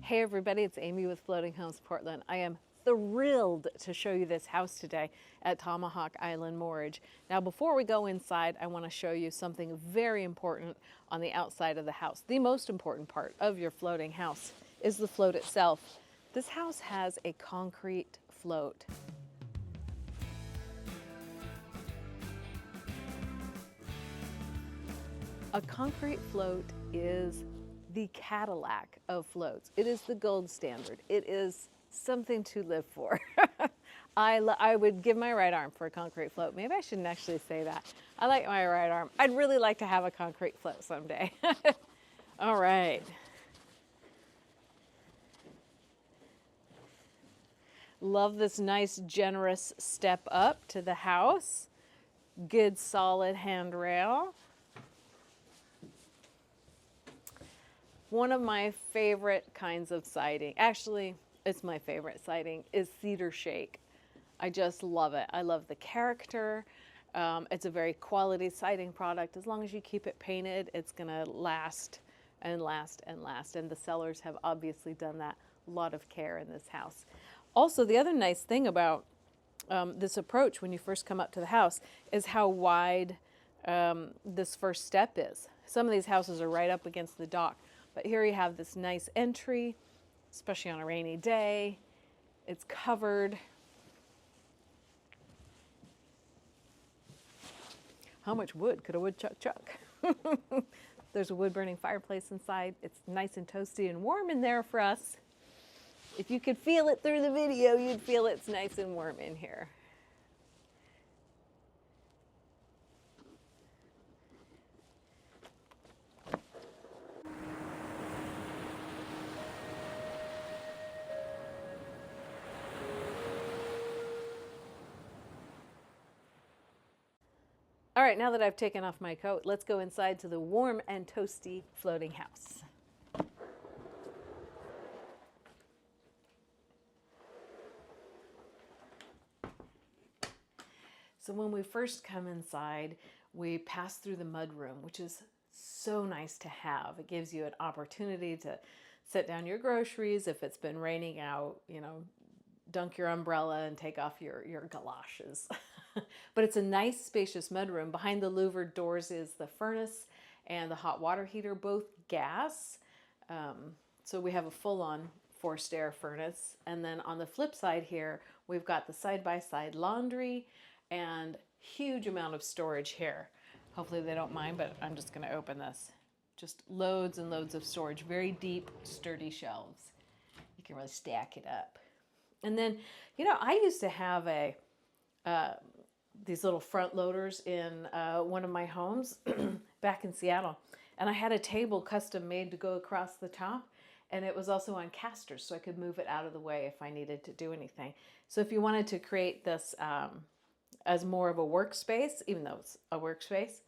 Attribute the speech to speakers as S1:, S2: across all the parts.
S1: Hey everybody, it's Amy with Floating Homes Portland. I am thrilled to show you this house today at Tomahawk Island Moorage. Now before we go inside, I want to show you something very important on the outside of the house. The most important part of your floating house is the float itself. This house has a concrete float. A concrete float is the Cadillac of floats. It is the gold standard. It is something to live for. I would give my right arm for a concrete float. Maybe I shouldn't actually say that. I like my right arm. I'd really like to have a concrete float someday. All right. Love this nice, generous step up to the house. Good, solid handrail. One of my favorite kinds of siding, actually, it's my favorite siding, is cedar shake. I just love it. I love the character. It's a very quality siding product. As long as you keep it painted, it's gonna last and last and last. And the sellers have obviously done that. A lot of care in this house. Also, the other nice thing about this approach when you first come up to the house is how wide this first step is. Some of these houses are right up against the dock. But here you have this nice entry, especially on a rainy day. It's covered. How much wood could a woodchuck chuck? There's a wood-burning fireplace inside. It's nice and toasty and warm in there for us. If you could feel it through the video, you'd feel it's nice and warm in here. All right, now that I've taken off my coat, let's go inside to the warm and toasty floating house. So when we first come inside, we pass through the mudroom, which is so nice to have. It gives you an opportunity to set down your groceries if it's been raining out, you know, dunk your umbrella and take off your galoshes. But it's a nice spacious mudroom. Behind the louvered doors is the furnace and the hot water heater, both gas. So we have a full-on forced air furnace. And then on the flip side here, we've got the side-by-side laundry and huge amount of storage here. Hopefully they don't mind, but I'm just gonna open this. Just loads and loads of storage, very deep, sturdy shelves. You can really stack it up. And then, you know, I used to have these little front loaders in one of my homes back in Seattle. And I had a table custom made to go across the top. And it was also on casters, so I could move it out of the way if I needed to do anything. So if you wanted to create this as more of a workspace, even though it's a workspace,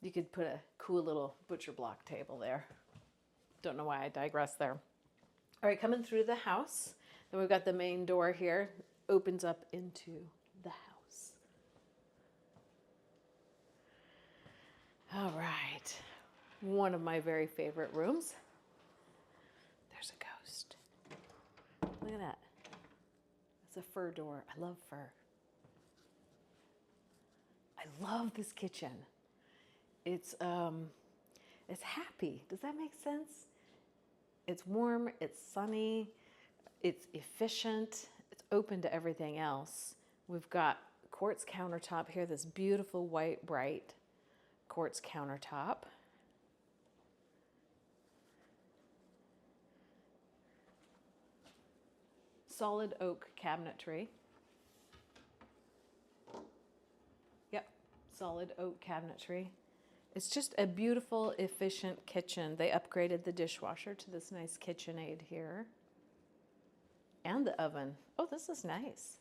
S1: you could put a cool little butcher block table there. Don't know why I digress there. All right, coming through the house. Then we've got the main door here, opens up into the house. All right, one of my very favorite rooms. There's a ghost. Look at that. It's a fur door. I love fur. I love this kitchen. It's happy. Does that make sense? It's warm, it's sunny, it's efficient, it's open to everything else. We've got quartz countertop here, this beautiful white, bright quartz countertop. Solid oak cabinetry. Yep, solid oak cabinetry. It's just a beautiful, efficient kitchen. They upgraded the dishwasher to this nice KitchenAid here. And the oven. Oh, this is nice.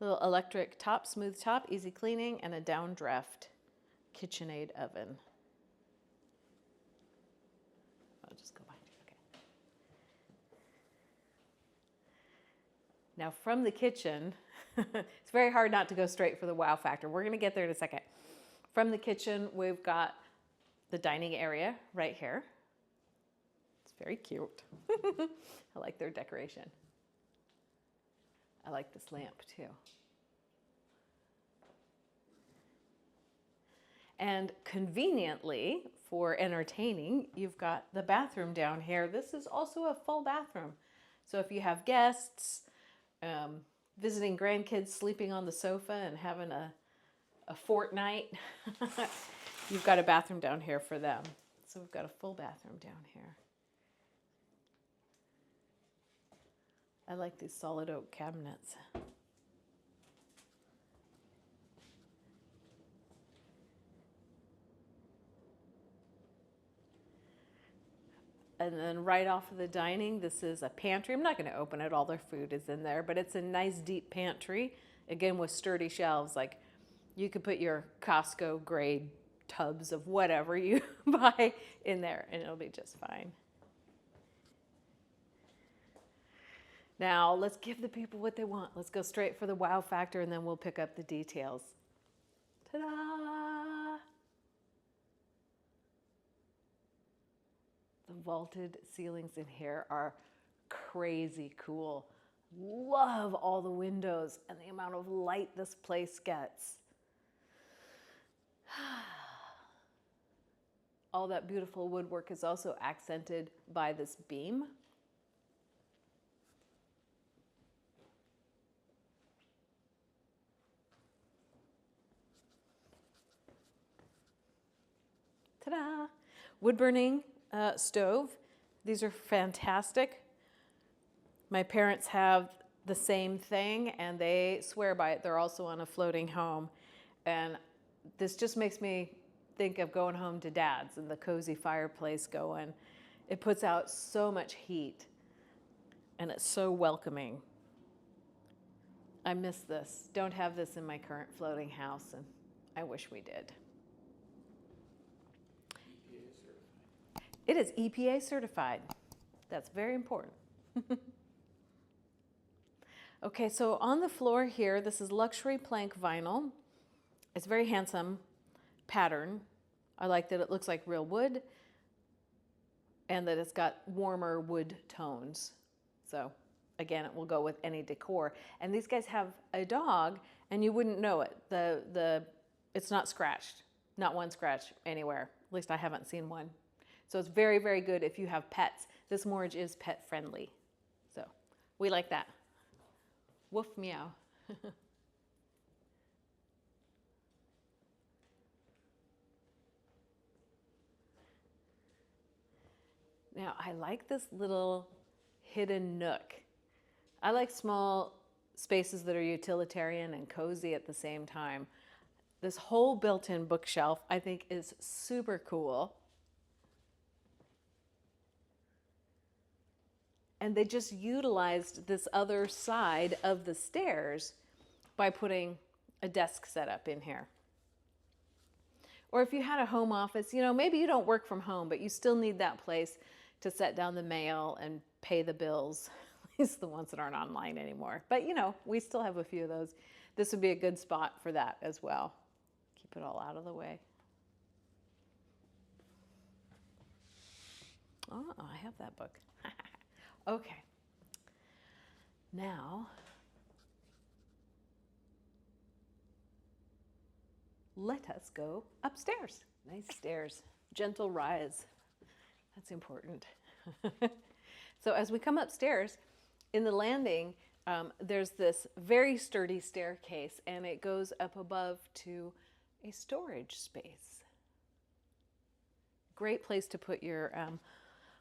S1: Little electric top, smooth top, easy cleaning, and a downdraft KitchenAid oven. I'll just go behind you, okay. Now from the kitchen, it's very hard not to go straight for the wow factor. We're gonna get there in a second. From the kitchen, we've got the dining area right here. It's It's very cute. I like their decoration. I like this lamp too. And conveniently, for entertaining, you've got the bathroom down here. This is also a full bathroom. So if you have guests, visiting grandkids sleeping on the sofa and having a fortnight, you've got a bathroom down here for them. So we've got a full bathroom down here. I like these solid oak cabinets. And then right off of the dining, this is a pantry. I'm not going to open it. All their food is in there, but it's a nice deep pantry. Again, with sturdy shelves. Like you could put your Costco grade tubs of whatever you buy in there and it'll be just fine. Now let's give the people what they want. Let's go straight for the wow factor and then we'll pick up the details. Ta-da! The vaulted ceilings in here are crazy cool. Love all the windows and the amount of light this place gets. All that beautiful woodwork is also accented by this beam. Ta-da! Wood burning stove. These are fantastic. My parents have the same thing and they swear by it. They're also on a floating home. And this just makes me think of going home to Dad's and the cozy fireplace going. It puts out so much heat and it's so welcoming. I miss this. Don't have this in my current floating house and I wish we did. It is EPA certified. That's very important. Okay, so on the floor here, this is luxury plank vinyl. It's very handsome pattern. I like that it looks like real wood and that it's got warmer wood tones. So again, it will go with any decor. And these guys have a dog and you wouldn't know it. It's not scratched, not one scratch anywhere. At least I haven't seen one. So it's very, very good if you have pets. This moorage is pet friendly. So we like that. Woof meow. Now I like this little hidden nook. I like small spaces that are utilitarian and cozy at the same time. This whole built-in bookshelf I think is super cool. And they just utilized this other side of the stairs by putting a desk setup in here. Or if you had a home office, maybe you don't work from home, but you still need that place to set down the mail and pay the bills, at least the ones that aren't online anymore. But we still have a few of those. This would be a good spot for that as well. Keep it all out of the way. Oh, I have that book. Okay, now let us go upstairs. Nice stairs, gentle rise. That's important. So as we come upstairs, in the landing, there's this very sturdy staircase and it goes up above to a storage space. Great place to put your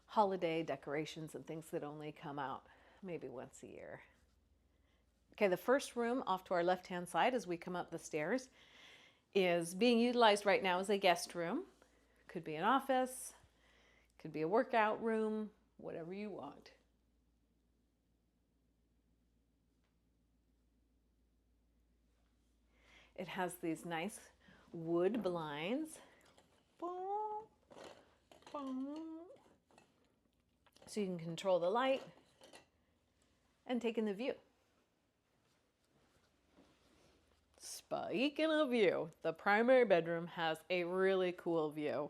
S1: holiday decorations and things that only come out maybe once a year. Okay, the first room off to our left-hand side as we come up the stairs is being utilized right now as a guest room. Could be an office, could be a workout room, whatever you want. It has these nice wood blinds. Boom, boom. So you can control the light and take in the view. Speaking of view, the primary bedroom has a really cool view.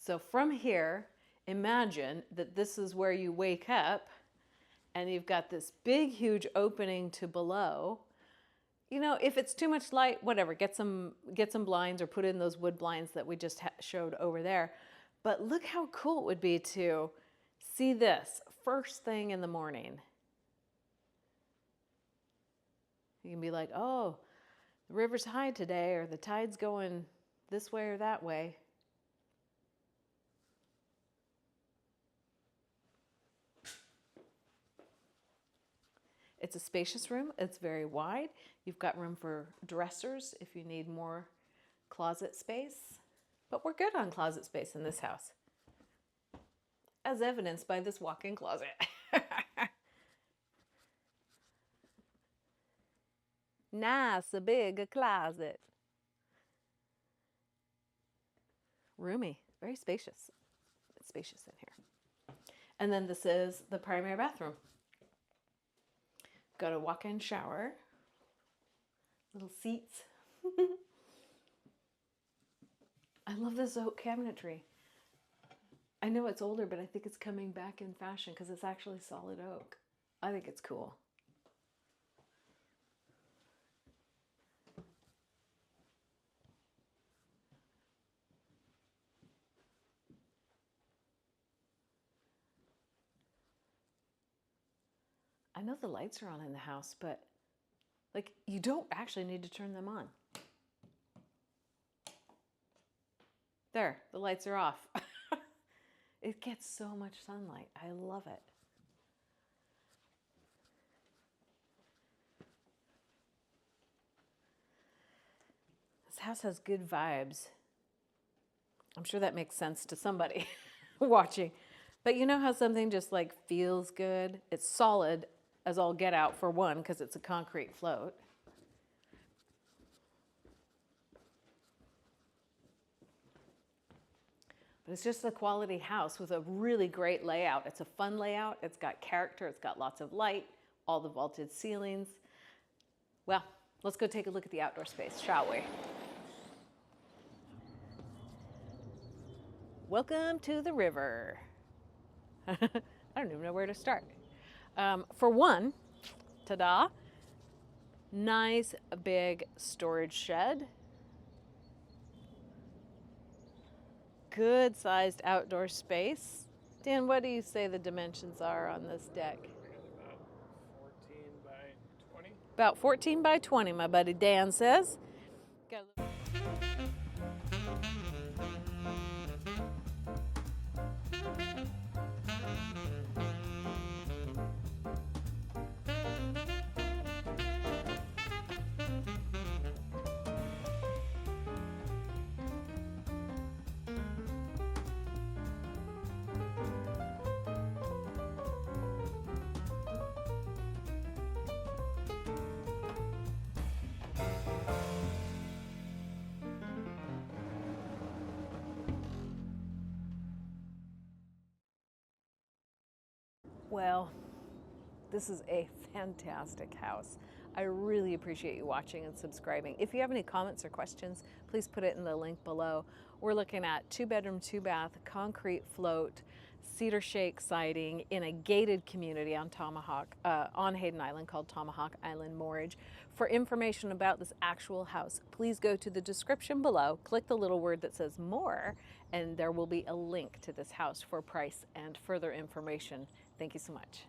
S1: So from here, imagine that this is where you wake up and you've got this big, huge opening to below. You know, if it's too much light, whatever, get some blinds or put in those wood blinds that we just showed over there. But look how cool it would be to see this first thing in the morning. You can be like, oh, the river's high today, or the tide's going this way or that way. It's a spacious room. It's very wide. You've got room for dressers if you need more closet space. But we're good on closet space in this house, as evidenced by this walk-in closet. Nice, a big closet. Roomy, very spacious. It's spacious in here. And then this is the primary bathroom. Got a walk-in shower, little seats. I love this oak cabinetry. I know it's older, but I think it's coming back in fashion because it's actually solid oak. I think it's cool. I know the lights are on in the house, but like you don't actually need to turn them on. There, the lights are off. It gets so much sunlight. I love it. This house has good vibes. I'm sure that makes sense to somebody watching. But you know how something just like feels good? It's solid as all get out for one, because it's a concrete float. But it's just a quality house with a really great layout. It's a fun layout. It's got character. It's got lots of light, all the vaulted ceilings. Well, let's go take a look at the outdoor space, shall we? Welcome to the river. I don't even know where to start. For one, ta-da, nice big storage shed. Good sized outdoor space. Dan, what do you say the dimensions are on this deck?
S2: About 14 by 20.
S1: About 14 by 20, my buddy Dan says. Well, this is a fantastic house. I really appreciate you watching and subscribing. If you have any comments or questions, please put it in the link below. We're looking at 2-bedroom, 2-bath, concrete float, cedar shake siding in a gated community on on Hayden Island called Tomahawk Island Moorage. For information about this actual house, please go to the description below, click the little word that says more, and there will be a link to this house for price and further information. Thank you so much.